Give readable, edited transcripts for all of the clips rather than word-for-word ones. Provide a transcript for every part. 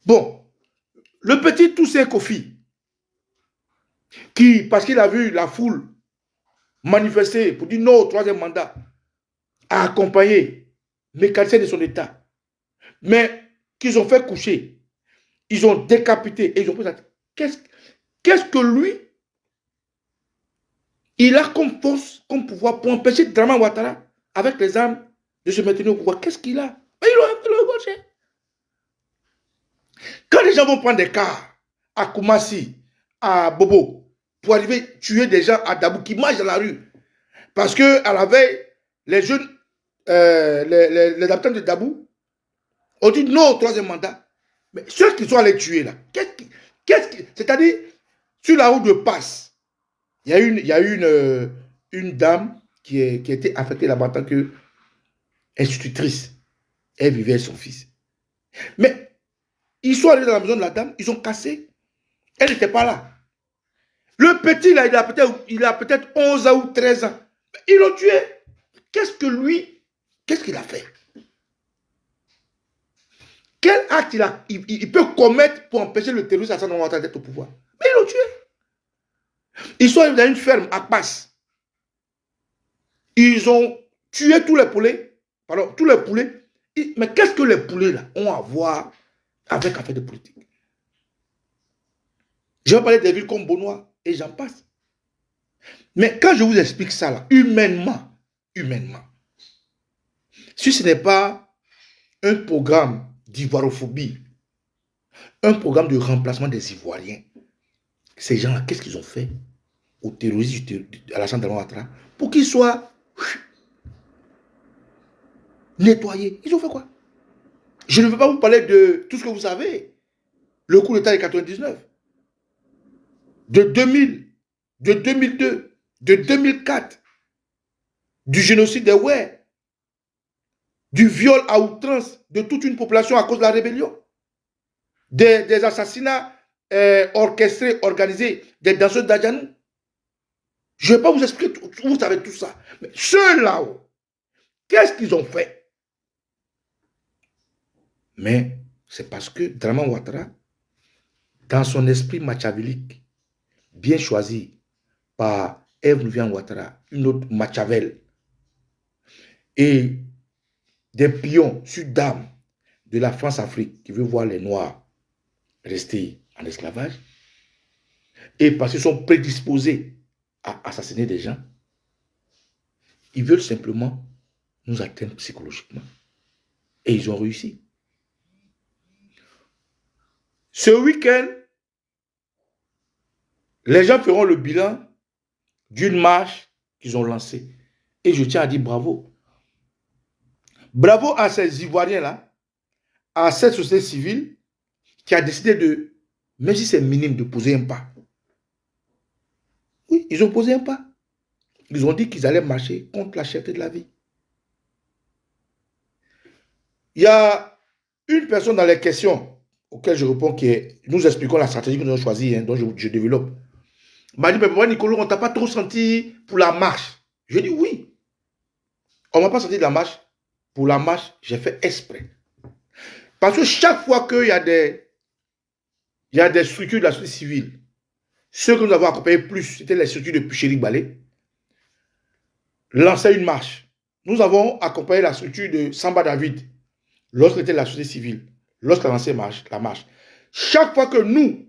Bon, le petit Toussaint Kofi, qui, parce qu'il a vu la foule manifester pour dire non au troisième mandat, a accompagné mécanicien de son État, mais qu'ils ont fait coucher, ils ont décapité et ils ont pris qu'est-ce que lui, il a comme force, comme pouvoir pour empêcher Draman Ouattara, avec les armes, de se maintenir au pouvoir. Qu'est-ce qu'il a? Ils l'ont égorgé. Quand les gens vont prendre des cars à Koumassi, à Bobo, pour arriver tuer des gens à Dabou qui marchent dans la rue, parce que à la veille, les jeunes, les habitants de Dabou ont dit non au troisième mandat. Mais ceux qui sont allés tuer là, c'est-à-dire, sur la route de passe, il y a une dame qui a été affectée là-bas en tant qu'institutrice. Elle vivait avec son fils. Mais ils sont allés dans la maison de la dame, ils ont cassé. Elle n'était pas là. Le petit là, il a peut-être 11 ans ou 13 ans. Ils l'ont tué. Qu'est-ce qu'il a fait? Quel acte il peut commettre pour empêcher le terroriste Hassan Ouattara d'être au pouvoir? Mais ils l'ont tué. Ils sont dans une ferme à Passe. Ils ont tué tous les poulets. Pardon, tous les poulets. Mais qu'est-ce que les poulets là ont à voir avec affaire de politique? Je vais parler des villes comme Bonois et j'en passe. Mais quand je vous explique ça là, humainement, si ce n'est pas un programme d'ivoirophobie, un programme de remplacement des Ivoiriens, ces gens-là, qu'est-ce qu'ils ont fait aux terroristes à la Draman Ouattara pour qu'ils soient nettoyés? Ils ont fait quoi? Je ne veux pas vous parler de tout ce que vous savez. Le coup d'État de 99, de 2000, de 2002, de 2004, du génocide des Ouè, du viol à outrance de toute une population à cause de la rébellion, des assassinats orchestrés, organisés, des danseurs d'Adjanou. Je ne vais pas vous expliquer, vous savez tout ça. Mais ceux là-haut, qu'est-ce qu'ils ont fait? Mais c'est parce que Draman Ouattara, dans son esprit machiavélique, bien choisi par Ève Louvian Ouattara, une autre Machiavel, et des pions sud-dames de la France-Afrique qui veut voir les Noirs rester en esclavage, et parce qu'ils sont prédisposés à assassiner des gens, ils veulent simplement nous atteindre psychologiquement. Et ils ont réussi. Ce week-end, les gens feront le bilan d'une marche qu'ils ont lancée. Et je tiens à dire bravo. Bravo à ces Ivoiriens-là, à cette société civile qui a décidé de, même si c'est minime, de poser un pas. Oui, ils ont posé un pas. Ils ont dit qu'ils allaient marcher contre la cherté de la vie. Il y a une personne dans les questions auxquelles je réponds qui est, nous expliquons la stratégie que nous avons choisie, dont je développe. Il m'a dit, mais pourquoi Nicolas, on ne t'a pas trop senti pour la marche? Je dis oui. On ne m'a pas senti de la marche. Pour la marche, j'ai fait exprès. Parce que chaque fois qu'il y a des structures de la société civile, ceux que nous avons accompagnés plus, c'était les structures de Puchéry Balé, lançaient une marche. Nous avons accompagné la structure de Samba David, lorsqu'elle était la société civile, lorsqu'elle a lancé la marche. Chaque fois que nous,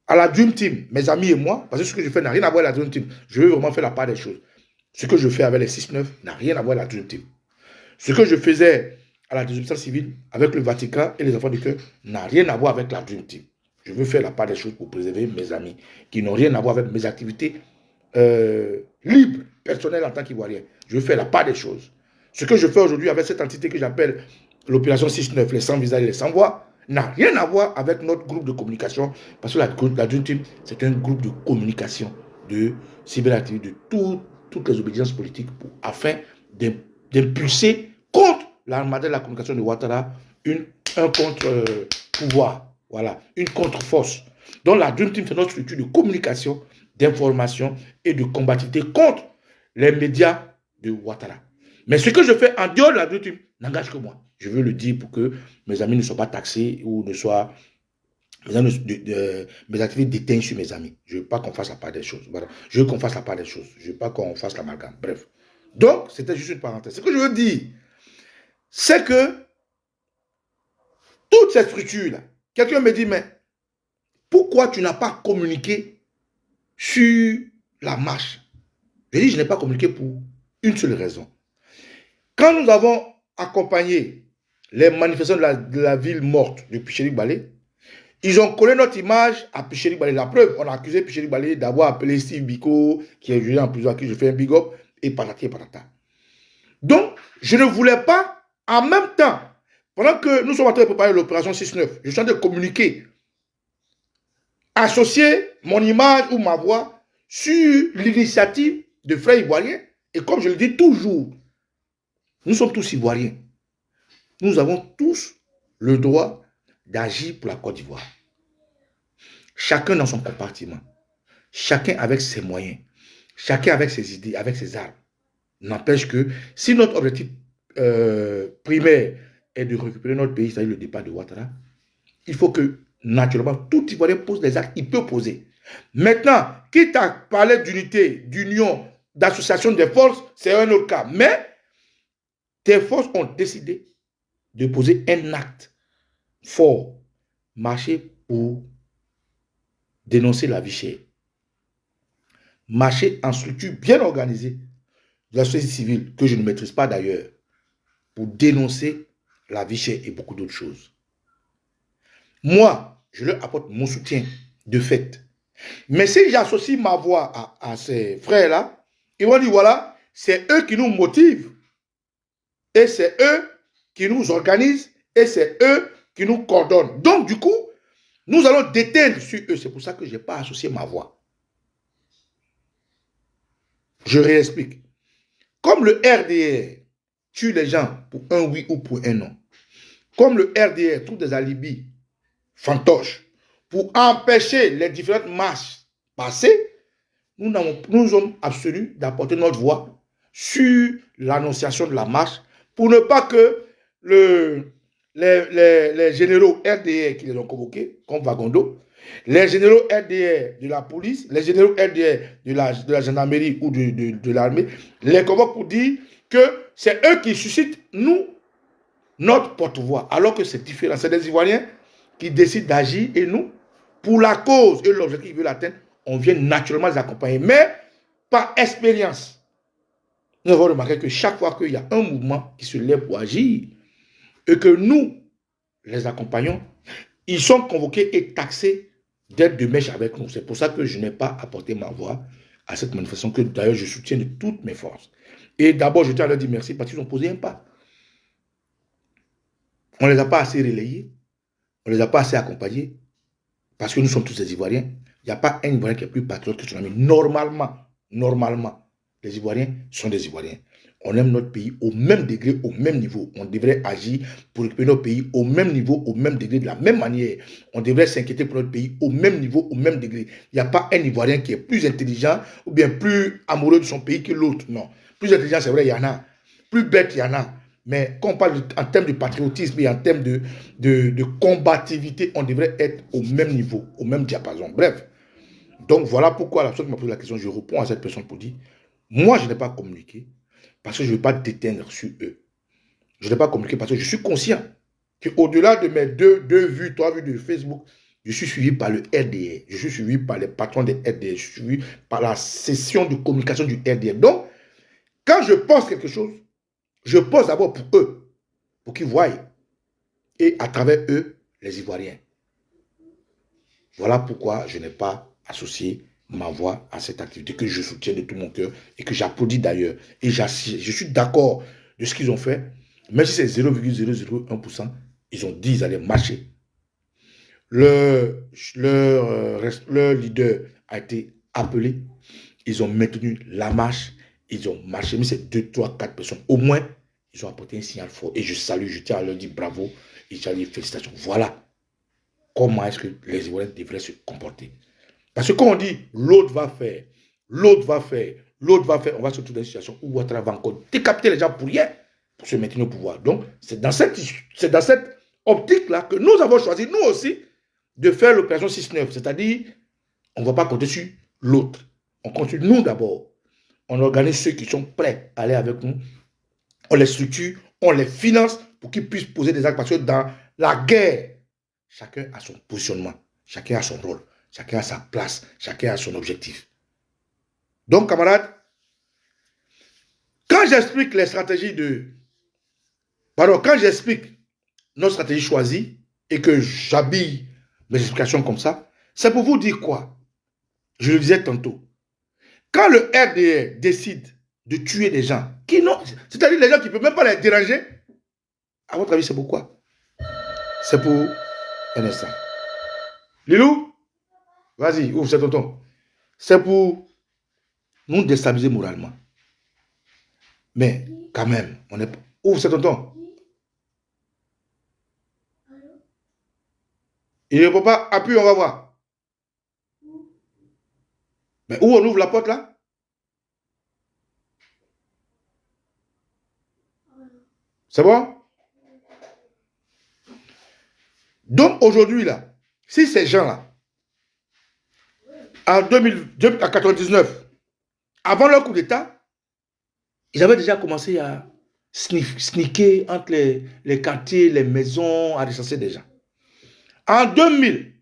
à la Dream Team, mes amis et moi, parce que ce que je fais n'a rien à voir avec la Dream Team, je veux vraiment faire la part des choses. Ce que je fais avec les 6-9 n'a rien à voir avec la Dream Team. Ce que je faisais à la désobéissance civile avec le Vatican et les enfants du cœur n'a rien à voir avec la Dream Team. Je veux faire la part des choses pour préserver mes amis qui n'ont rien à voir avec mes activités libres, personnelles en tant qu'Ivoirien. Je veux faire la part des choses. Ce que je fais aujourd'hui avec cette entité que j'appelle l'opération 6-9, les 100 visages et les 100 voix, n'a rien à voir avec notre groupe de communication, parce que la Dream Team, c'est un groupe de communication, de cyberactivité, de toutes les obédiences politiques afin d'impulser contre l'armada de la communication de Ouattara un contre-pouvoir, voilà, une contre-force. Donc la Dream Team, c'est notre structure de communication, d'information et de combativité contre les médias de Ouattara. Mais ce que je fais en dehors de la Dream Team n'engage que moi. Je veux le dire pour que mes amis ne soient pas taxés ou ne soient... Mes activités déteignent sur mes amis. Je ne veux pas qu'on fasse la part des choses. Voilà. Je veux qu'on fasse la part des choses. Je ne veux pas qu'on fasse l'amalgame. Bref. Donc, c'était juste une parenthèse. Ce que je veux dire, c'est que toute cette structure-là, quelqu'un me dit, mais pourquoi tu n'as pas communiqué sur la marche? Je dis, je n'ai pas communiqué pour une seule raison. Quand nous avons accompagné les manifestants de la ville morte de Pichelik-Balé, ils ont collé notre image à Pichelik-Balé. La preuve, on a accusé Pichelik-Balé d'avoir appelé Steve Biko, qui est jugé en prison, à qui je fais un big up, et patati et patata. Donc, je ne voulais pas, en même temps, pendant que nous sommes en train de préparer l'opération 6-9, je suis en train de communiquer, associer mon image ou ma voix sur l'initiative de frères ivoiriens. Et comme je le dis toujours, nous sommes tous ivoiriens. Nous avons tous le droit d'agir pour la Côte d'Ivoire. Chacun dans son compartiment. Chacun avec ses moyens. Chacun avec ses idées, avec ses armes. N'empêche que si notre objectif primaire est de récupérer notre pays, c'est-à-dire le départ de Ouattara, il faut que, naturellement, tout Ivoirien pose des actes, il peut poser. Maintenant, quitte à parler d'unité, d'union, d'association des forces, c'est un autre cas. Mais tes forces ont décidé de poser un acte fort, marcher pour dénoncer la vie chère. Marcher en structure bien organisée de la société civile, que je ne maîtrise pas d'ailleurs, pour dénoncer la vie chère et beaucoup d'autres choses. Moi, je leur apporte mon soutien de fait. Mais si j'associe ma voix à ces frères-là, ils vont dire, voilà, c'est eux qui nous motivent, et c'est eux qui nous organisent, et c'est eux qui nous coordonnent. Donc, du coup, nous allons déteindre sur eux. C'est pour ça que je n'ai pas associé ma voix. Je réexplique. Comme le RDR tue les gens pour un oui ou pour un non, comme le RDR trouve des alibis fantoches pour empêcher les différentes marches passer, nous sommes absolus d'apporter notre voix sur l'annonciation de la marche pour ne pas que les généraux RDR qui les ont convoqués, comme Vagondo, les généraux RDR de la police, les généraux RDR de la gendarmerie ou de l'armée, les convoquent pour dire que c'est eux qui suscitent, nous, notre porte-voix, alors que c'est différent. C'est des Ivoiriens qui décident d'agir et nous, pour la cause et l'objectif qu'ils veulent atteindre, on vient naturellement les accompagner. Mais par expérience, nous avons remarqué que chaque fois qu'il y a un mouvement qui se lève pour agir et que nous les accompagnons, ils sont convoqués et taxés d'être de mèche avec nous. C'est pour ça que je n'ai pas apporté ma voix à cette manifestation que d'ailleurs je soutiens de toutes mes forces. Et d'abord, je tiens à leur dire merci parce qu'ils ont posé un pas. On ne les a pas assez relayés, on ne les a pas assez accompagnés parce que nous sommes tous des Ivoiriens. Il n'y a pas un Ivoirien qui est plus patriote que son ami. Normalement, les Ivoiriens sont des Ivoiriens. On aime notre pays au même degré, au même niveau. On devrait agir pour récupérer notre pays au même niveau, au même degré, de la même manière. On devrait s'inquiéter pour notre pays au même niveau, au même degré. Il n'y a pas un Ivoirien qui est plus intelligent ou bien plus amoureux de son pays que l'autre. Non. Plus intelligent, c'est vrai, il y en a. Plus bête, il y en a. Mais quand on parle en termes de patriotisme et en termes de combativité, on devrait être au même niveau, au même diapason. Bref. Donc voilà pourquoi la personne qui m'a posé la question, je réponds à cette personne pour dire, moi je n'ai pas communiqué parce que je ne veux pas déteindre sur eux. Je n'ai pas communiqué parce que je suis conscient qu'au-delà de mes deux vues, 3 vues de Facebook, je suis suivi par le RDR, je suis suivi par les patrons des RDR, je suis suivi par la session de communication du RDR. Donc, quand je poste quelque chose, je poste d'abord pour eux, pour qu'ils voient, et à travers eux, les Ivoiriens. Voilà pourquoi je n'ai pas associé ma voix à cette activité que je soutiens de tout mon cœur et que j'applaudis d'ailleurs. Et je suis d'accord de ce qu'ils ont fait, même si c'est 0,001%, ils ont dit qu'ils allaient marcher. Leur leader a été appelé, ils ont maintenu la marche, ils ont marché, mais c'est 2, 3, 4 personnes. Au moins, ils ont apporté un signal fort. Et je salue, je tiens à leur dire bravo et je salue, félicitations. Voilà comment est-ce que les Ivoiriens devraient se comporter. Parce que quand on dit l'autre va faire, l'autre va faire, l'autre va faire, on va se retrouver dans une situation où Ouattara va encore décapiter les gens pour rien. pour se maintenir au pouvoir. Donc, c'est dans cette optique-là que nous avons choisi, nous aussi, de faire l'opération 6-9. C'est-à-dire, on ne va pas compter sur l'autre. On compte sur nous d'abord. On organise ceux qui sont prêts à aller avec nous. On les structure, on les finance pour qu'ils puissent poser des actes. Parce que dans la guerre, chacun a son positionnement, chacun a son rôle, chacun a sa place, chacun a son objectif. Donc, camarades, quand j'explique les stratégies quand j'explique notre stratégie choisie et que j'habille mes explications comme ça, c'est pour vous dire quoi? Je le disais tantôt. Quand le RDR décide de tuer des gens, c'est-à-dire les gens qui ne peuvent même pas les déranger, à votre avis, c'est pourquoi? C'est pour un instant. Lilou, vas-y, ouvre, c'est tonton. C'est pour nous déstabiliser moralement. Mais quand même, on est... Ouvre, c'est tonton. Il ne peut pas... Appuie, on va voir. Mais où on ouvre la porte là? C'est bon? Donc aujourd'hui là, si ces gens-là, en 1999, avant leur coup d'État, ils avaient déjà commencé à sneaker entre les quartiers, les maisons, à recenser des gens. En 2000,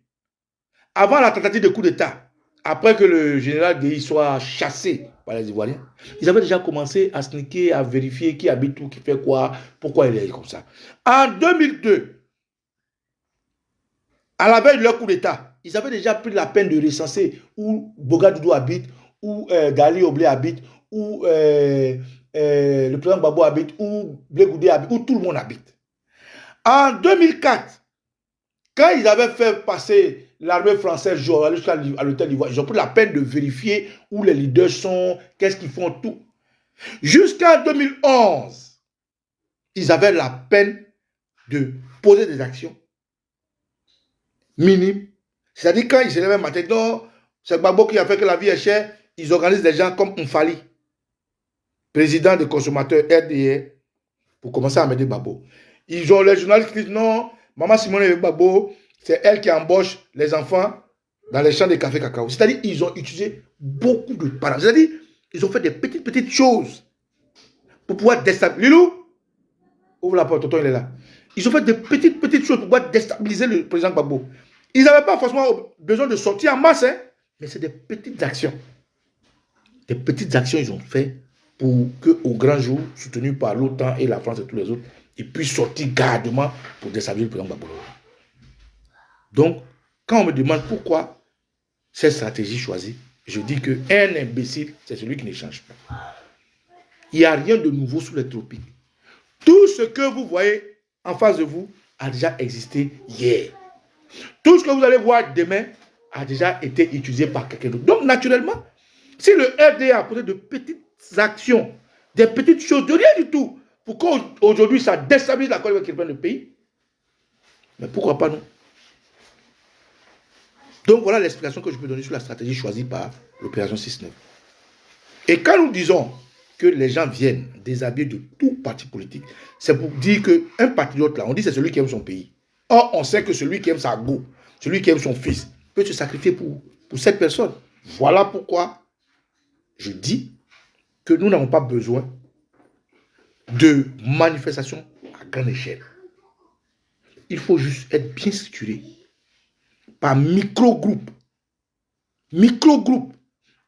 avant la tentative de coup d'État, après que le général Guéhi soit chassé par les Ivoiriens, ils avaient déjà commencé à sneaker, à vérifier qui habite où, qui fait quoi, pourquoi il est comme ça. En 2002, à la veille de leur coup d'État, ils avaient déjà pris la peine de recenser où Boga Doudou habite, où Gali Oblé habite, où le président Gbagbo habite, où Blé Goudé habite, où tout le monde habite. En 2004, quand ils avaient fait passer l'armée française jusqu'à l'hôtel d'Ivoire, ils ont pris la peine de vérifier où les leaders sont, qu'est-ce qu'ils font, tout. Jusqu'en 2011, ils avaient la peine de poser des actions minimes. C'est-à-dire quand ils se lèvent un matin, non, c'est Gbagbo qui a fait que la vie est chère, ils organisent des gens comme Mfali, président des consommateurs RDR, pour commencer à m'aider Gbagbo. Ils ont les journalistes qui disent non, Maman Simone et Gbagbo, c'est elle qui embauche les enfants dans les champs de café cacao. C'est-à-dire qu'ils ont utilisé beaucoup de parents. C'est-à-dire ils ont fait des petites choses pour pouvoir déstabiliser. Lilou, ouvre la porte, tonton il est là. Ils ont fait des petites choses pour pouvoir déstabiliser le président Gbagbo. Ils n'avaient pas forcément besoin de sortir en masse, hein, mais c'est des petites actions. Des petites actions ils ont fait pour qu'au grand jour, soutenu par l'OTAN et la France et tous les autres, ils puissent sortir gardement pour déstabiliser le président Gbagbo. Donc, quand on me demande pourquoi cette stratégie choisie, je dis qu'un imbécile, c'est celui qui ne change pas. Il n'y a rien de nouveau sous les tropiques. Tout ce que vous voyez en face de vous a déjà existé hier. Tout ce que vous allez voir demain a déjà été utilisé par quelqu'un d'autre. Donc, naturellement, si le RDA a posé de petites actions, des petites choses, de rien du tout, pour qu'aujourd'hui ça déstabilise la coalition qui prend le pays, mais pourquoi pas non? Donc, voilà l'explication que je peux donner sur la stratégie choisie par l'opération 6-9. Et quand nous disons que les gens viennent déshabiller de tout parti politique, c'est pour dire qu'un patriote, là, on dit c'est celui qui aime son pays. Or, on sait que celui qui aime sa go, celui qui aime son fils, peut se sacrifier pour cette personne. Voilà pourquoi je dis que nous n'avons pas besoin de manifestations à grande échelle. Il faut juste être bien structuré par micro-groupe. Micro-groupe.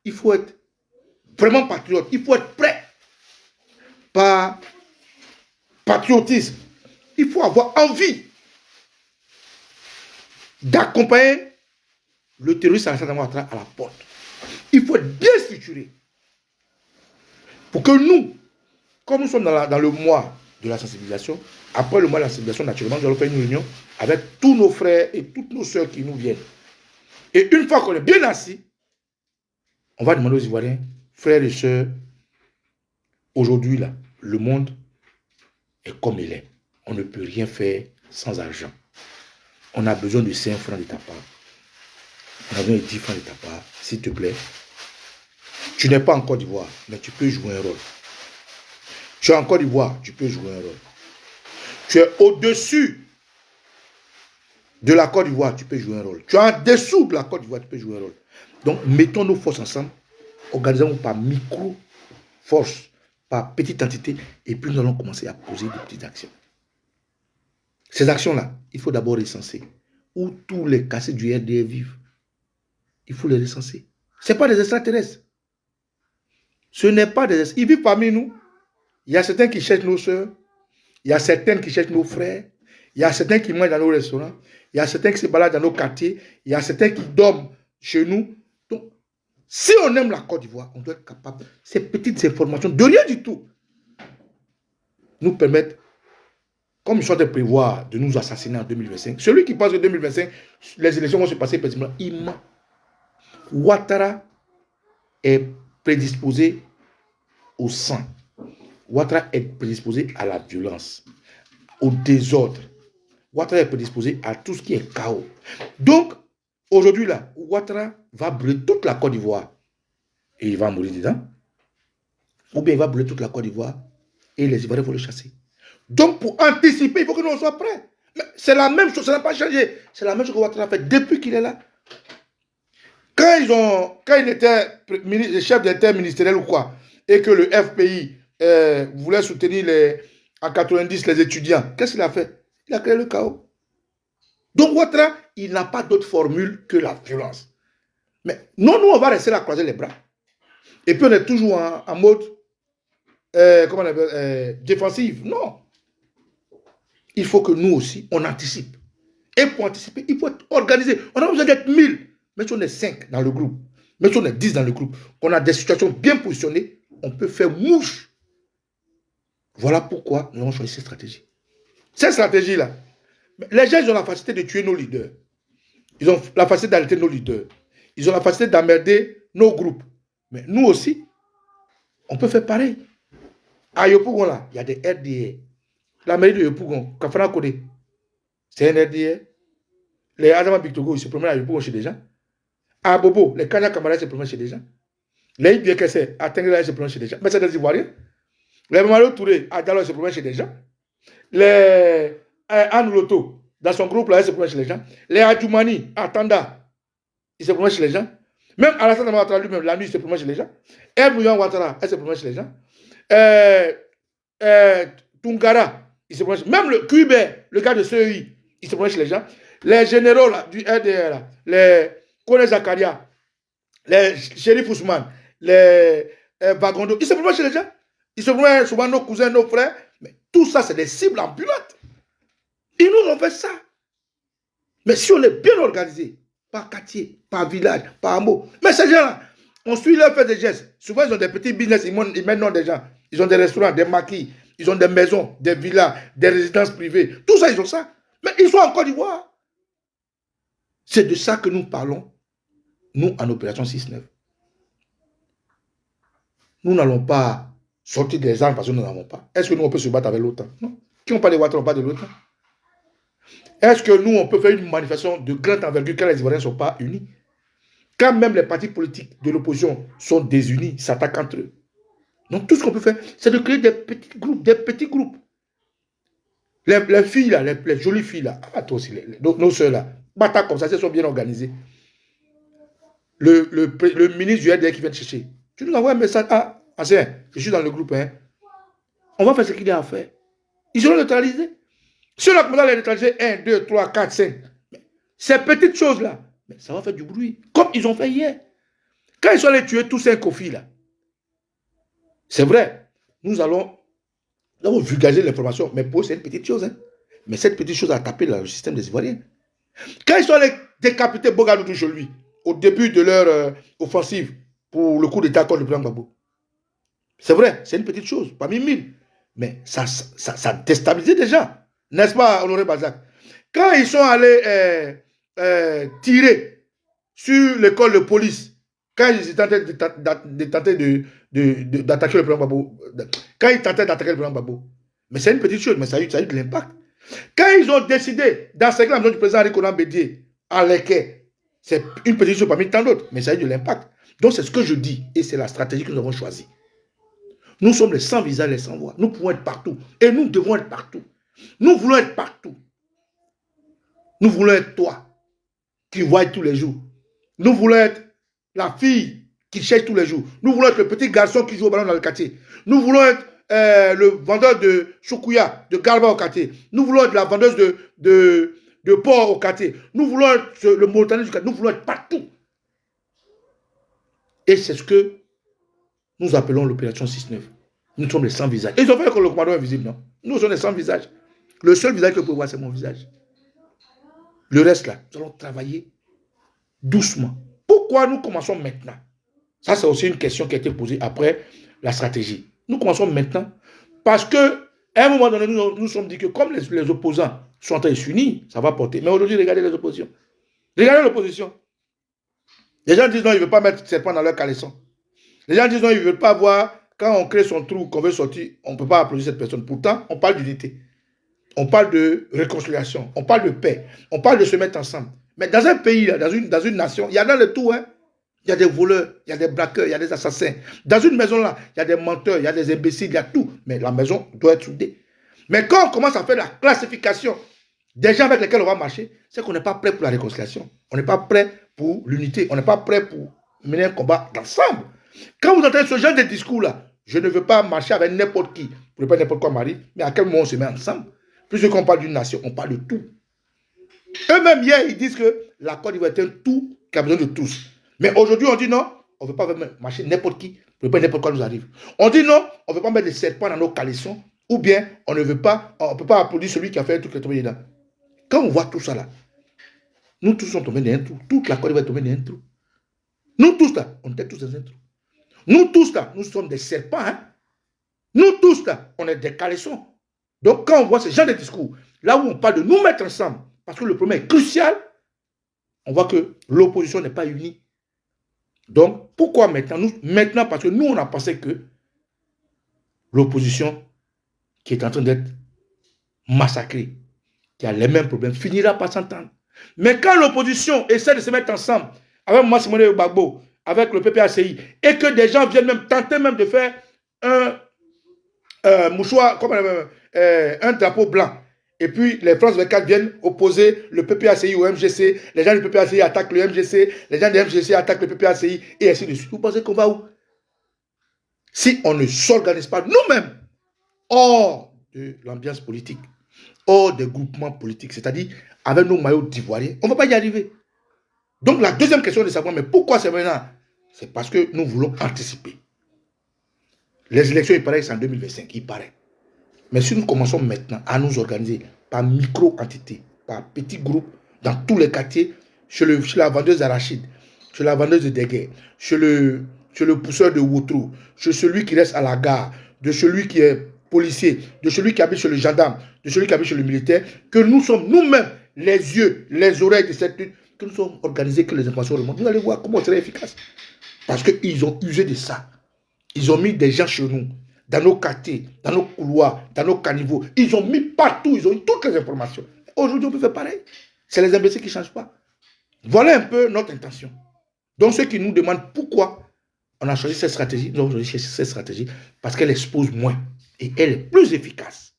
Il faut être vraiment patriote. Il faut être prêt par patriotisme. Il faut avoir envie d'accompagner le terroriste à la porte. Il faut être bien structuré pour que nous, comme nous sommes dans le mois de la sensibilisation, après le mois de la sensibilisation, naturellement, nous allons faire une réunion avec tous nos frères et toutes nos soeurs qui nous viennent. Et une fois qu'on est bien assis, on va demander aux Ivoiriens, frères et sœurs, aujourd'hui, là, le monde est comme il est. On ne peut rien faire sans argent. On a besoin de 5 francs de ta part. On a besoin de 10 francs de ta part. S'il te plaît, tu n'es pas en Côte d'Ivoire, mais tu peux jouer un rôle. Tu es en Côte d'Ivoire, tu peux jouer un rôle. Tu es au-dessus de la Côte d'Ivoire, tu peux jouer un rôle. Tu es en dessous de la Côte d'Ivoire, tu peux jouer un rôle. Donc, mettons nos forces ensemble, organisons par micro-force, par petite entité, et puis nous allons commencer à poser des petites actions. Ces actions-là, il faut d'abord recenser. Où tous les cassés du RDR vivent. Il faut les recenser. Ce n'est pas des extraterrestres. Ce n'est pas des extraterrestres. Ils vivent parmi nous. Il y a certains qui cherchent nos soeurs. Il y a certaines qui cherchent nos frères. Il y a certains qui mangent dans nos restaurants. Il y a certains qui se baladent dans nos quartiers. Il y a certains qui dorment chez nous. Donc, si on aime la Côte d'Ivoire, on doit être capable, ces petites informations, de rien du tout, nous permettent, comme ils sont de prévoir de nous assassiner en 2025. Celui qui pense que 2025, les élections vont se passer précisément, il ment. Ouattara est prédisposé au sang. Ouattara est prédisposé à la violence, au désordre. Ouattara est prédisposé à tout ce qui est chaos. Donc, aujourd'hui, là, Ouattara va brûler toute la Côte d'Ivoire et il va mourir dedans. Ou bien il va brûler toute la Côte d'Ivoire et les Ivoiriens vont le chasser. Donc, pour anticiper, il faut que nous soyons prêts. C'est la même chose, ça n'a pas changé. C'est la même chose que Ouattara a fait depuis qu'il est là. Quand il était chef d'interministériel ou quoi, et que le FPI voulait soutenir en 90 les étudiants, qu'est-ce qu'il a fait? Il a créé le chaos. Donc Ouattara, il n'a pas d'autre formule que la violence. Mais non, nous, on va rester là, croiser les bras. Et puis on est toujours en mode comment on appelle, défensif. Non. Il faut que nous aussi, on anticipe. Et pour anticiper, il faut être organisé. On a besoin d'être 1000. Mais si on est 5 dans le groupe, mais si on est 10 dans le groupe, qu'on a des situations bien positionnées, on peut faire mouche. Voilà pourquoi nous avons choisi cette stratégie. Cette stratégie-là, les gens, ils ont la facilité de tuer nos leaders. Ils ont la facilité d'arrêter nos leaders. Ils ont la facilité d'emmerder nos groupes. Mais nous aussi, on peut faire pareil. À Yopougon, là, il y a des RDA. La mairie de Yopougon, Kafana Kode, c'est un RDA. Les Adama Bictogo, ils se promènent à Yopougon chez des gens. À Bobo, les Kanya Kamara se promènent chez des gens. Les Ibiekese, à Tengra, se promènent chez des gens. Mais c'est des Ivoiriens. Les Mamalo Touré, à Dalo, se promènent chez des gens. Les Anouloto, dans son groupe, là, ils se promènent chez les gens. Les Adjoumani, à Tanda, ils se promènent chez les gens. Même Alassane Ouattara lui-même, la nuit, il se promène chez les gens. Bouillon Ouattara, elle se promène chez les gens. Tungara, il se promène. Même le QB, le gars de CEI, il se promène chez les gens. Les généraux là, du RDR, là, les Kone Zakaria, les Shérif Ousmane, les Bagondo, ils se promènent chez les gens. Ils se promènent souvent nos cousins, nos frères. Mais tout ça, c'est des cibles ambulantes. Ils nous ont fait ça. Mais si on est bien organisé, par quartier, par village, par hameau, mais ces gens-là, on suit leur fait des gestes. Souvent, ils ont des petits business, ils mettent nom des gens. Ils ont des restaurants, des maquis, ils ont des maisons, des villas, des résidences privées. Tout ça, ils ont ça. Mais ils sont en Côte d'Ivoire. C'est de ça que nous parlons, nous, en opération 6-9. Nous n'allons pas sortir des armes parce que nous n'en avons pas. Est-ce que nous, on peut se battre avec l'OTAN? Non. Qui n'ont pas de Ouattara, on pas de l'OTAN. Est-ce que nous, on peut faire une manifestation de grande envergure quand les Ivoiriens ne sont pas unis? Quand même les partis politiques de l'opposition sont désunis, s'attaquent entre eux. Donc tout ce qu'on peut faire, c'est de créer des petits groupes, des petits groupes. Les filles là, les jolies filles là, toi aussi, nos soeurs là, bataille comme ça, elles sont bien organisées. Le ministre du RDR qui vient te chercher, tu nous envoies un message, ancien, je suis dans le groupe, hein. On va faire ce qu'il y a à faire. Ils seront neutralisés. Si on a commencé à les neutraliser 1, 2, 3, 4, 5, ces petites choses-là, ça va faire du bruit, comme ils ont fait hier. Quand ils sont allés tuer tous ces Kofi là, c'est vrai, nous allons vulgariser l'information, mais pour eux, c'est une petite chose. Hein. Mais cette petite chose a tapé le système des Ivoiriens. Quand ils sont allés décapiter Bogadoudou chez lui, au début de leur offensive pour le coup d'état contre le président Gbagbo, c'est vrai, c'est une petite chose, parmi 1000. Mais ça déstabilisait des gens. N'est-ce pas, Honoré Balzac? Quand ils sont allés tirer sur l'école de police, quand ils tentaient d'attaquer le président Gbagbo, quand ils tentaient d'attaquer le président Gbagbo, mais c'est une petite chose, mais ça a eu de l'impact. Quand ils ont décidé d'encercler la maison du président Rikonan Bédié à Léké, c'est une petite chose parmi tant d'autres, mais ça a eu de l'impact. Donc c'est ce que je dis, et c'est la stratégie que nous avons choisie. Nous sommes les sans visage, les sans voix. Nous pouvons être partout. Et nous devons être partout. Nous voulons être partout. Nous voulons être toi qui vois tous les jours. Nous voulons être la fille qui cherche tous les jours. Nous voulons être le petit garçon qui joue au ballon dans le quartier. Nous voulons être le vendeur de choukouya, de garba au quartier. Nous voulons être la vendeuse de porc au quartier. Nous voulons être le montagnard du quartier. Nous voulons être partout. Et c'est ce que nous appelons l'opération 6-9. Nous sommes les sans visages. Ils ont fait que le commandant invisible, non? Nous sommes les sans visages. Le seul visage que vous pouvez voir, c'est mon visage. Le reste, là, nous allons travailler doucement. Pourquoi nous commençons maintenant? Ça, c'est aussi une question qui a été posée après la stratégie. Nous commençons maintenant parce qu'à un moment donné, nous nous sommes dit que comme les opposants sont en train de s'unir, ça va porter. Mais aujourd'hui, regardez les oppositions. Regardez l'opposition. Les gens disent non, ils ne veulent pas mettre serpent dans leur caleçon. Les gens disent non, ils ne veulent pas voir, quand on crée son trou, qu'on veut sortir, on ne peut pas applaudir cette personne. Pourtant, on parle d'unité. On parle de réconciliation. On parle de paix. On parle de se mettre ensemble. Mais dans un pays, là, dans une nation, il y a dans le tout, hein. Il y a des voleurs, il y a des braqueurs, il y a des assassins. Dans une maison là, il y a des menteurs, il y a des imbéciles, il y a tout. Mais la maison doit être soudée. Mais quand on commence à faire la classification des gens avec lesquels on va marcher, c'est qu'on n'est pas prêt pour la réconciliation. On n'est pas prêt pour l'unité. On n'est pas prêt pour mener un combat ensemble. Quand vous entendez ce genre de discours-là, je ne veux pas marcher avec n'importe qui. Pour ne pas n'importe quoi marier, mais à quel moment on se met ensemble? Puisqu'on parle d'une nation, on parle de tout. Eux-mêmes, hier, ils disent que la Côte d'Ivoire est un tout qui a besoin de tous. Mais aujourd'hui, on dit non, on ne veut pas marcher n'importe qui, on ne veut pas n'importe quoi nous arrive. On dit non, on ne veut pas mettre des serpents dans nos caleçons, ou bien on ne veut pas, on ne peut pas applaudir celui qui a fait un truc qui est tombé dedans. Quand on voit tout ça là, nous tous sommes tombés dans un trou. Toute la Côte d'Ivoire est tombée dans un trou. Nous tous là, on était tous dans un trou. Nous tous là, nous sommes des serpents. Hein? Nous tous là, on est des caleçons. Donc quand on voit ce genre de discours, là où on parle de nous mettre ensemble, parce que le problème est crucial, on voit que l'opposition n'est pas unie. Donc, pourquoi maintenant? Maintenant, parce que nous, on a pensé que l'opposition qui est en train d'être massacrée, qui a les mêmes problèmes, finira par s'entendre. Mais quand l'opposition essaie de se mettre ensemble, avec Massimone Gbagbo, avec le PPACI, et que des gens viennent même tenter même de faire un mouchoir, comme un drapeau blanc, et puis les France 24 viennent opposer le PPACI au MGC, les gens du PPACI attaquent le MGC, les gens du MGC attaquent le PPACI, et ainsi de suite. Vous pensez qu'on va où? Si on ne s'organise pas nous-mêmes hors de l'ambiance politique, hors des groupements politiques, c'est-à-dire avec nos maillots d'ivoiriens, on ne va pas y arriver. Donc la deuxième question est de savoir, mais pourquoi c'est maintenant? C'est parce que nous voulons anticiper. Les élections, il paraît que c'est en 2025, il paraît. Mais si nous commençons maintenant à nous organiser par micro-entités, par petits groupes, dans tous les quartiers, chez la vendeuse d'arachide, chez la vendeuse de déguet, chez le pousseur de Woutro, chez celui qui reste à la gare, de celui qui est policier, de celui qui habite chez le gendarme, de celui qui habite chez le militaire, que nous sommes nous-mêmes les yeux, les oreilles de cette lutte, que nous sommes organisés, que les informations remontent. Vous allez voir comment on serait efficace. Parce qu'ils ont usé de ça. Ils ont mis des gens chez nous, dans nos quartiers, dans nos couloirs, dans nos caniveaux. Ils ont mis partout, ils ont eu toutes les informations. Aujourd'hui, on peut faire pareil. C'est les imbéciles qui ne changent pas. Voilà un peu notre intention. Donc, ceux qui nous demandent pourquoi on a choisi cette stratégie, nous avons choisi cette stratégie parce qu'elle expose moins et elle est plus efficace.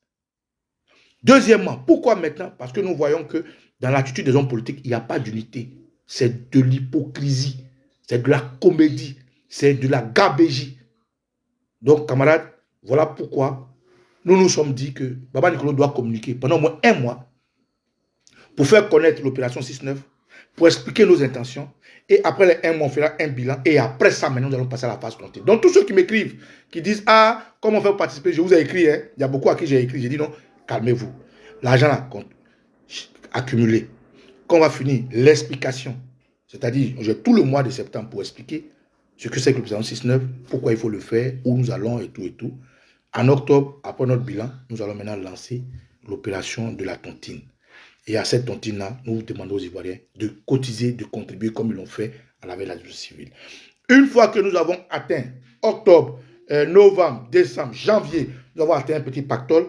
Deuxièmement, pourquoi maintenant? Parce que nous voyons que dans l'attitude des hommes politiques, il n'y a pas d'unité. C'est de l'hypocrisie, c'est de la comédie, c'est de la gabégie. Donc, camarades, voilà pourquoi nous nous sommes dit que Baba Nicolas doit communiquer pendant au moins un mois pour faire connaître l'opération 6-9, pour expliquer nos intentions. Et après les un mois, on fera un bilan. Et après ça, maintenant, nous allons passer à la phase comptée. Donc, tous ceux qui m'écrivent, qui disent, ah, comment on fait participer? Je vous ai écrit, hein. Il y a beaucoup à qui j'ai écrit. J'ai dit, non, calmez-vous. L'argent là, accumulé. Quand on va finir l'explication, c'est-à-dire, j'ai tout le mois de septembre pour expliquer ce que c'est que l'opération 6-9, pourquoi il faut le faire, où nous allons et tout et tout. En octobre, après notre bilan, nous allons maintenant lancer l'opération de la tontine. Et à cette tontine-là, nous demandons aux Ivoiriens de cotiser, de contribuer comme ils l'ont fait à la veille de la justice civile. Une fois que nous avons atteint octobre, novembre, décembre, janvier, nous avons atteint un petit pactole,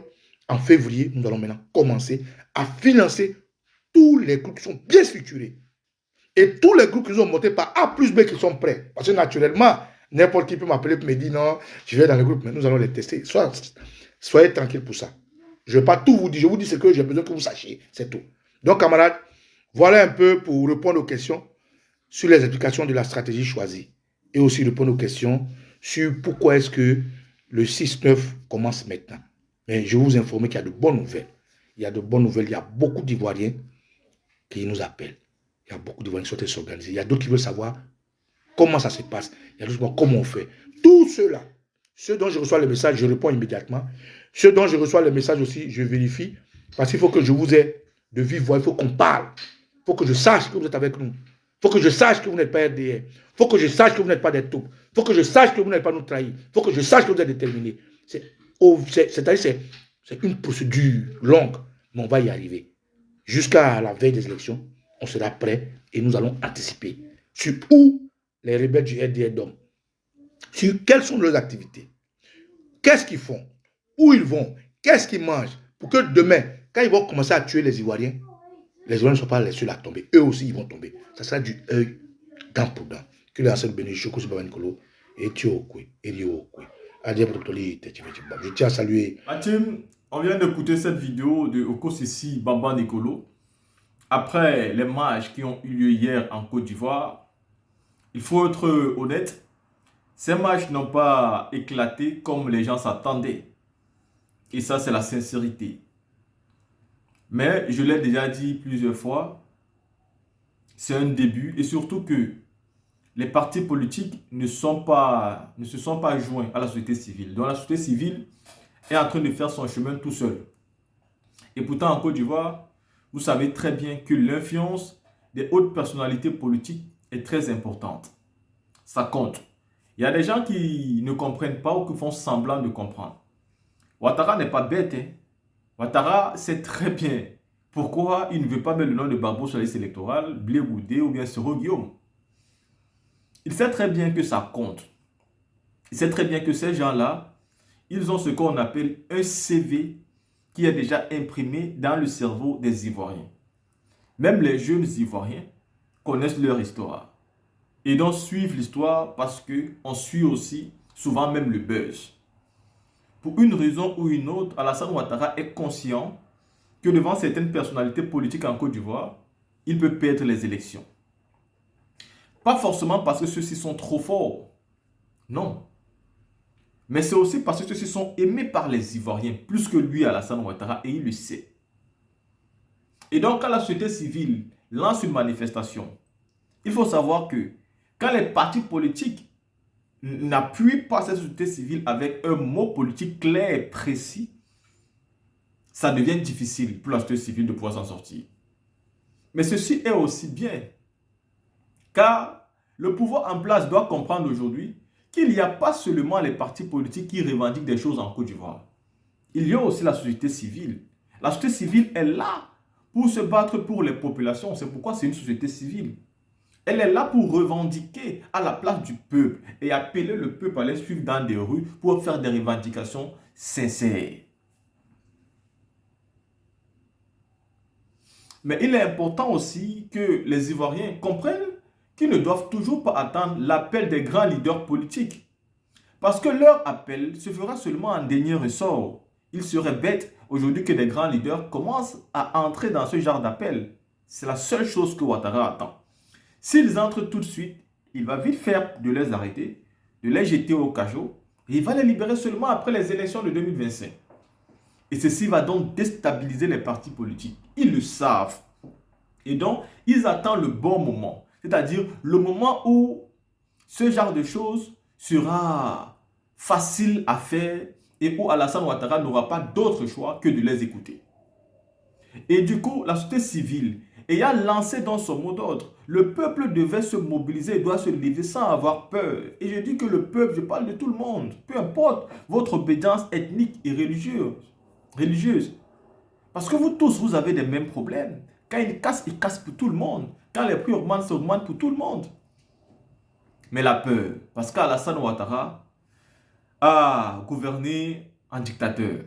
en février, nous allons maintenant commencer à financer tous les groupes qui sont bien structurés. Et tous les groupes qui sont montés par A plus B qui sont prêts. Parce que naturellement, N'importe qui peut m'appeler pour me dire non, je vais dans le groupe, mais nous allons les tester. Soyez tranquille pour ça. Je ne vais pas tout vous dire, je vous dis ce que j'ai besoin que vous sachiez, c'est tout. Donc, camarades, voilà un peu pour répondre aux questions sur les applications de la stratégie choisie et aussi répondre aux questions sur pourquoi est-ce que le 6-9 commence maintenant. Mais je vais vous informer qu'il y a de bonnes nouvelles. Il y a de bonnes nouvelles, il y a beaucoup d'Ivoiriens qui nous appellent. Il y a beaucoup d'Ivoiriens qui sont s'organiser. Il y a d'autres qui veulent savoir comment ça se passe. Il y a d'autres qui veulent savoir comment on fait. Tout cela, ceux dont je reçois le message, je réponds immédiatement. Ceux dont je reçois le message aussi, je vérifie. Parce qu'il faut que je vous ai de vive voix, il faut qu'on parle. Il faut que je sache que vous êtes avec nous. Il faut que je sache que vous n'êtes pas RDR. Il faut que je sache que vous n'êtes pas des taupes. Il faut que je sache que vous n'êtes pas nous trahir. Il faut que je sache que vous êtes déterminés. C'est-à-dire c'est une procédure longue, mais on va y arriver. Jusqu'à la veille des élections, on sera prêt et nous allons anticiper sur où les rebelles du RDR dorment, sur quelles sont leurs activités, qu'est-ce qu'ils font, où ils vont, qu'est-ce qu'ils mangent, pour que demain, quand ils vont commencer à tuer les Ivoiriens ne sont pas les seuls à tomber. Eux aussi, ils vont tomber. Ça sera du œil dent pour dent. Que les anciens bénis, Choko Sibabanikolo, et Tiokwe, et Riokwe. Je tiens à saluer. Atim, on vient d'écouter cette vidéo de Okosisi Bamba Nikolo. Après les matchs qui ont eu lieu hier en Côte d'Ivoire, il faut être honnête, ces matchs n'ont pas éclaté comme les gens s'attendaient. Et ça, c'est la sincérité. Mais je l'ai déjà dit plusieurs fois, c'est un début et surtout que les partis politiques ne se sont pas joints à la société civile. Donc la société civile est en train de faire son chemin tout seul. Et pourtant en Côte d'Ivoire, vous savez très bien que l'influence des hautes personnalités politiques est très importante. Ça compte. Il y a des gens qui ne comprennent pas ou qui font semblant de comprendre. Ouattara n'est pas bête. Ouattara sait très bien pourquoi il ne veut pas mettre le nom de Gbagbo sur la liste électorale, Blé Goudé ou bien Soro Guillaume. Il sait très bien que ça compte. Il sait très bien que ces gens-là, ils ont ce qu'on appelle un CV qui est déjà imprimé dans le cerveau des Ivoiriens. Même les jeunes Ivoiriens connaissent leur histoire. Et donc suivent l'histoire parce qu'on suit aussi souvent même le buzz. Pour une raison ou une autre, Alassane Ouattara est conscient que devant certaines personnalités politiques en Côte d'Ivoire, il peut perdre les élections. Pas forcément parce que ceux-ci sont trop forts. Non. Mais c'est aussi parce que ceux-ci sont aimés par les Ivoiriens plus que lui, Alassane Ouattara, et il le sait. Et donc, quand la société civile lance une manifestation, il faut savoir que quand les partis politiques n'appuient pas cette société civile avec un mot politique clair et précis, ça devient difficile pour la société civile de pouvoir s'en sortir. Mais ceci est aussi bien, car le pouvoir en place doit comprendre aujourd'hui qu'il n'y a pas seulement les partis politiques qui revendiquent des choses en Côte d'Ivoire. Il y a aussi la société civile. La société civile est là pour se battre pour les populations. C'est pourquoi c'est une société civile. Elle est là pour revendiquer à la place du peuple et appeler le peuple à les suivre dans des rues pour faire des revendications sincères. Mais il est important aussi que les Ivoiriens comprennent qu'ils ne doivent toujours pas attendre l'appel des grands leaders politiques. Parce que leur appel se fera seulement en dernier ressort. Il serait bête aujourd'hui que des grands leaders commencent à entrer dans ce genre d'appel. C'est la seule chose que Ouattara attend. S'ils entrent tout de suite, il va vite faire de les arrêter, de les jeter au cachot, et il va les libérer seulement après les élections de 2025. Et ceci va donc déstabiliser les partis politiques. Ils le savent. Et donc, ils attendent le bon moment. C'est-à-dire le moment où ce genre de choses sera facile à faire et où Alassane Ouattara n'aura pas d'autre choix que de les écouter. Et du coup, la société civile ayant lancé dans son mot d'ordre, le peuple devait se mobiliser, doit se lever sans avoir peur. Et je dis que le peuple, je parle de tout le monde, peu importe votre obédience ethnique et religieuse. Parce que vous tous, vous avez les mêmes problèmes. Quand ils cassent pour tout le monde. Quand les prix augmentent, ça augmente pour tout le monde. Mais la peur, parce qu'Alassane Ouattara a gouverné en dictateur.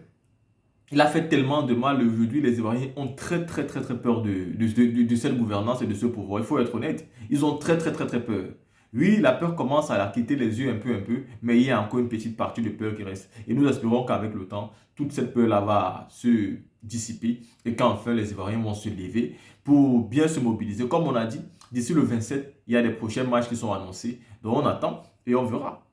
Il a fait tellement de mal aujourd'hui, les Ivoiriens ont très peur de cette gouvernance et de ce pouvoir. Il faut être honnête, ils ont très peur. Oui, la peur commence à la quitter les yeux un peu, mais il y a encore une petite partie de peur qui reste. Et nous espérons qu'avec le temps, toute cette peur-là va se dissiper et qu'enfin les Ivoiriens vont se lever pour bien se mobiliser. Comme on a dit, d'ici le 27, il y a des prochains matchs qui sont annoncés. Donc on attend et on verra.